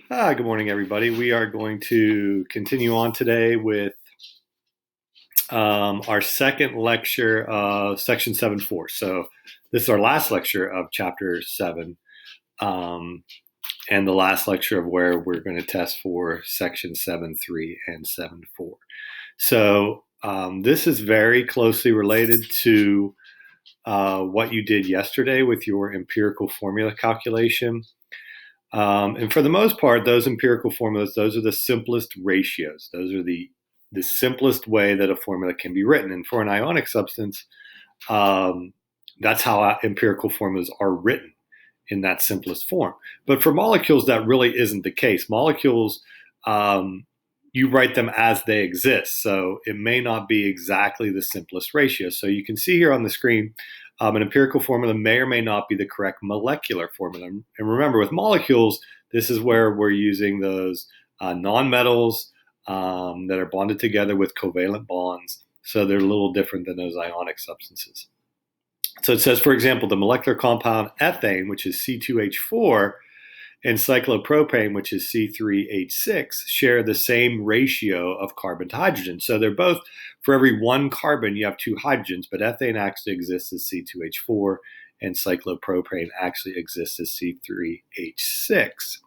Hi, good morning, everybody. We are going to continue on today with our second lecture of section 7.4. So this is our last lecture of chapter 7 and the last lecture of where we're going to test for section 7.3 and 7.4. So this is very closely related to what you did yesterday with your empirical formula calculation. And for the most part, those empirical formulas, those are the simplest ratios. Those are the simplest way that a formula can be written. And for an ionic substance, that's how empirical formulas are written, in that simplest form. But for molecules, that really isn't the case. Molecules, you write them as they exist. So it may not be exactly the simplest ratio. So you can see here on the screen, an empirical formula may or may not be the correct molecular formula. And remember, with molecules, this is where we're using those nonmetals that are bonded together with covalent bonds. So they're a little different than those ionic substances. So it says, for example, the molecular compound ethane, which is C2H4, and cyclopropane, which is C3H6, share the same ratio of carbon to hydrogen. So they're both, for every one carbon, you have two hydrogens, but ethane actually exists as C2H4, and cyclopropane actually exists as C3H6.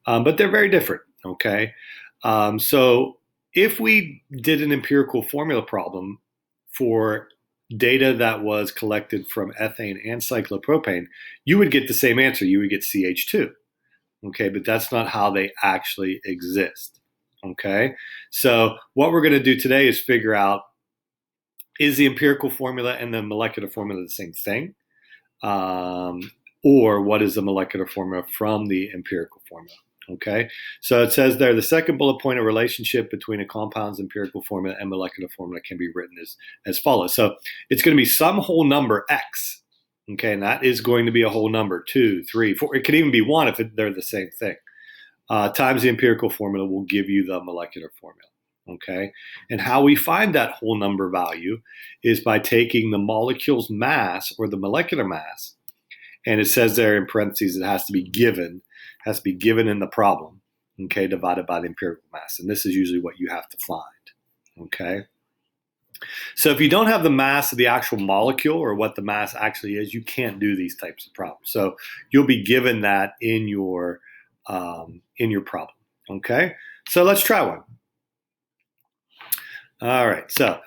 But they're very different, okay? So if we did an empirical formula problem for data that was collected from ethane and cyclopropane, you would get the same answer. You would get CH2. Okay, but that's not how they actually exist. Okay, so what we're going to do today is figure out, is the empirical formula and the molecular formula the same thing? Or what is the molecular formula from the empirical formula? Okay, so it says there, the second bullet point, a relationship between a compound's empirical formula and molecular formula can be written as follows. So it's going to be some whole number x. Okay, and that is going to be a whole number, 2, 3, 4. It could even be 1 if they're the same thing. Times the empirical formula will give you the molecular formula. Okay, and how we find that whole number value is by taking the molecule's mass, or the molecular mass, and it says there in parentheses it has to be given in the problem, okay, divided by the empirical mass. And this is usually what you have to find, okay? So if you don't have the mass of the actual molecule, or what the mass actually is, you can't do these types of problems. So you'll be given that in your problem, okay? So let's try one. All right, so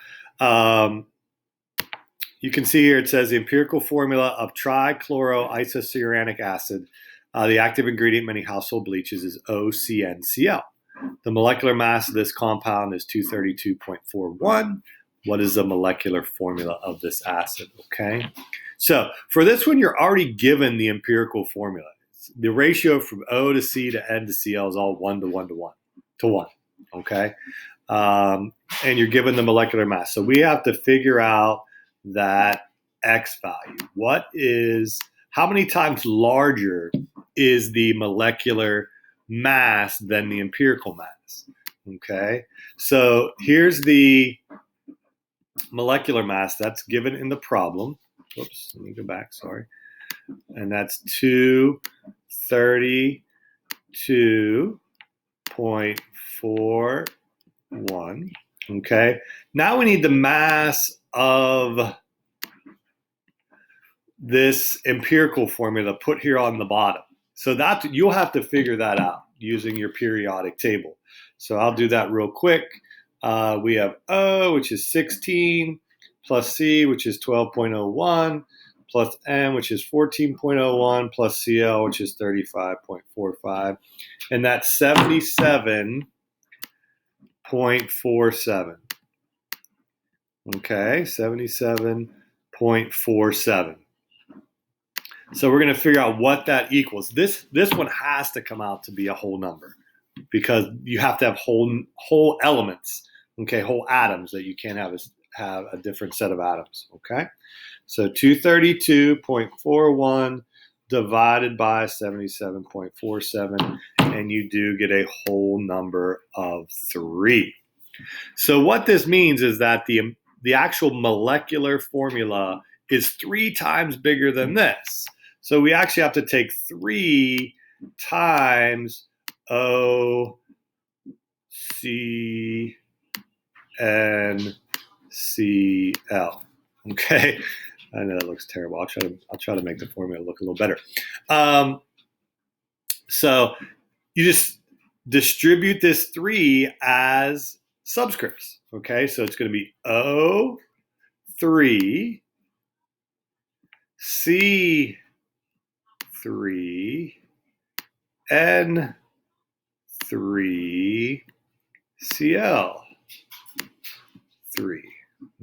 you can see here it says the empirical formula of trichloroisocyanuric acid, the active ingredient in many household bleaches, is OCnCl. The molecular mass of this compound is 232.41. What is the molecular formula of this acid? Okay, so for this one, you're already given the empirical formula. The ratio from O to C to N to Cl is all 1 to 1 to 1 to 1. Okay, and you're given the molecular mass. So we have to figure out that X value. How many times larger is the molecular mass than the empirical mass? Okay, so here's the molecular mass that's given in the problem. Whoops, let me go back, sorry. And that's 232.41. Okay, now we need the mass of this empirical formula put here on the bottom. So that you'll have to figure that out using your periodic table. So I'll do that real quick. We have O, which is 16, plus C, which is 12.01, plus N, which is 14.01, plus Cl, which is 35.45. And that's 77.47. Okay, 77.47. So we're going to figure out what that equals. This one has to come out to be a whole number, because you have to have whole elements, okay, whole atoms, that you can't have a different set of atoms, okay? So 232.41 divided by 77.47, and you do get a whole number of 3. So what this means is that the actual molecular formula is 3 times bigger than this. So we actually have to take 3 times OCNCl. Okay, I know that looks terrible. I'll try to make the formula look a little better. So you just distribute this 3 as subscripts. Okay, so it's going to be O3, C3, N3, Cl3.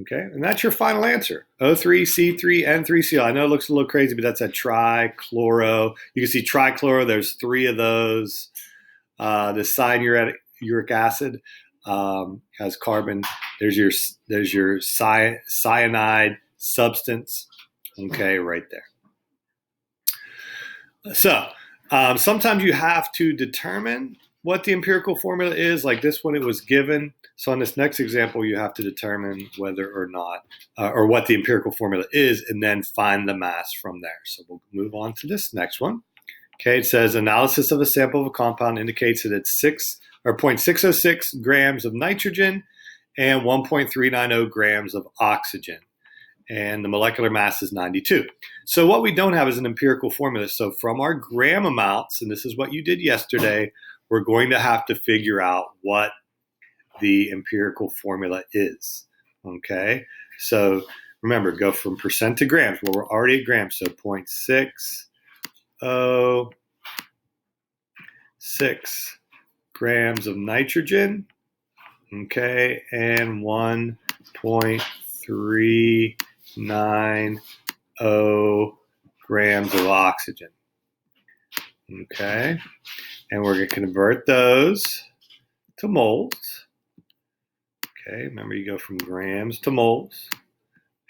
Okay, and that's your final answer. O3, C3, N3, Cl. I know it looks a little crazy, but that's a trichloro. You can see trichloro, there's 3 of those. The cyanuric acid has carbon. There's your cyanide substance. Okay, right there. So sometimes you have to determine what the empirical formula is. Like this one, it was given. So on this next example, you have to determine whether or not, or what the empirical formula is, and then find the mass from there. So we'll move on to this next one. Okay, it says analysis of a sample of a compound indicates that it's 0.606 grams of nitrogen and 1.390 grams of oxygen. And the molecular mass is 92. So what we don't have is an empirical formula. So from our gram amounts, and this is what you did yesterday, we're going to have to figure out what the empirical formula is. Okay, so remember, go from percent to grams. Well, we're already at grams, so 0.606 grams of nitrogen, okay, and 1.390 grams of oxygen, okay, and we're going to convert those to moles. Okay, remember you go from grams to moles,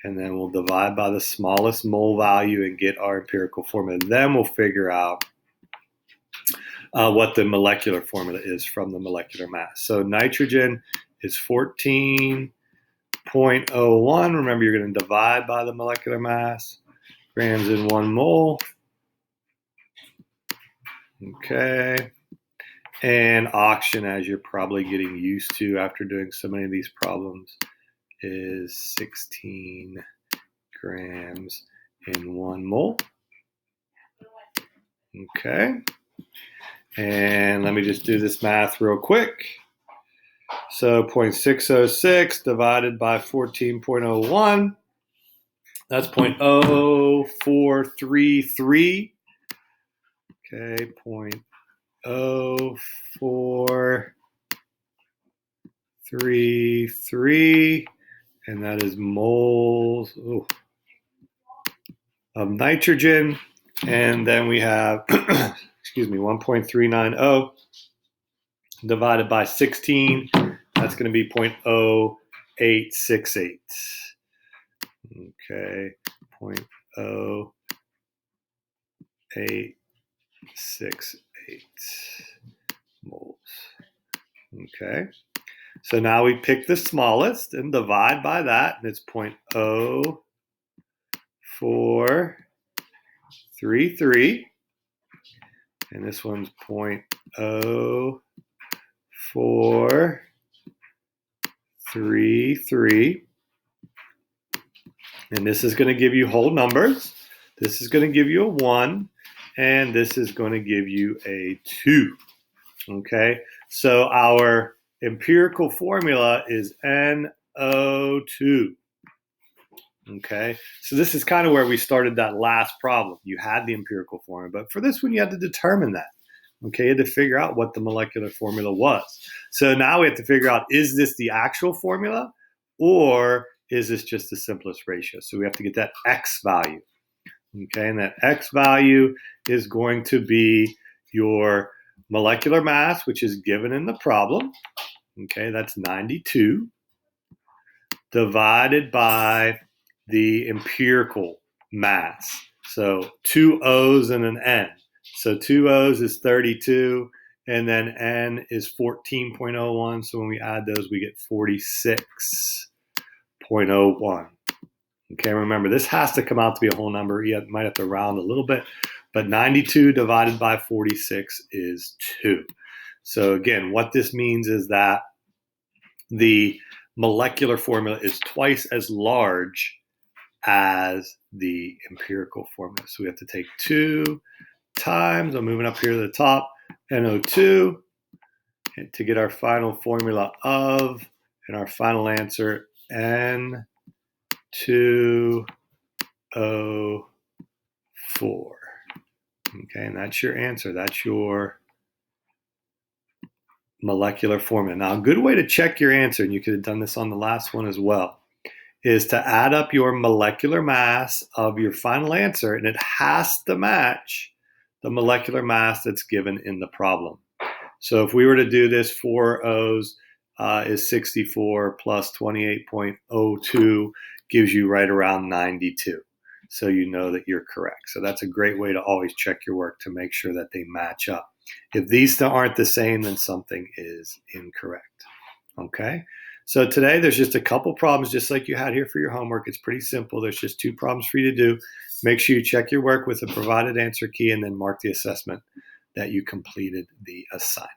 and then we'll divide by the smallest mole value and get our empirical formula. Then we'll figure out what the molecular formula is from the molecular mass. So nitrogen is 14.01. Remember, you're going to divide by the molecular mass. Grams in 1 mole. Okay. And oxygen, as you're probably getting used to after doing so many of these problems, is 16 grams in 1 mole. Okay. And let me just do this math real quick. So 0.606 divided by 14.01, that's 0.0433. Okay, 0.0433, and that is moles of nitrogen. And then we have, excuse me, 1.390 divided by 16. That's going to be 0.0868. Okay, 0.0868 moles. Okay, so now we pick the smallest and divide by that, and it's 0.0433, and this one's 0.0433, and this is going to give you whole numbers. This is going to give you a 1, and this is going to give you a 2. Okay, so our empirical formula is NO2. Okay, so this is kind of where we started that last problem. You had the empirical formula, but for this one, you had to determine that. Okay, you had to figure out what the molecular formula was. So now we have to figure out, is this the actual formula, or is this just the simplest ratio? So we have to get that X value. Okay, and that X value is going to be your molecular mass, which is given in the problem. Okay, that's 92, divided by the empirical mass. So 2 O's and an N. So 2 O's is 32, and then N is 14.01. So when we add those, we get 46.01. Okay, remember, this has to come out to be a whole number. You might have to round a little bit, But 92 divided by 46 is 2. So again, what this means is that the molecular formula is twice as large as the empirical formula. So we have to take 2 times, I'm moving up here to the top, NO2, and to get our final formula of, and our final answer, N2O4. Okay, and that's your answer. That's your molecular formula. Now, a good way to check your answer, and you could have done this on the last one as well, is to add up your molecular mass of your final answer, and it has to match the molecular mass that's given in the problem. So if we were to do this, 4 O's is 64 plus 28.02 gives you right around 92. So you know that you're correct. So that's a great way to always check your work to make sure that they match up. If these aren't the same, then something is incorrect. Okay? So today there's just a couple problems just like you had here for your homework. It's pretty simple. There's just 2 problems for you to do. Make sure you check your work with the provided answer key and then mark the assessment that you completed the assignment.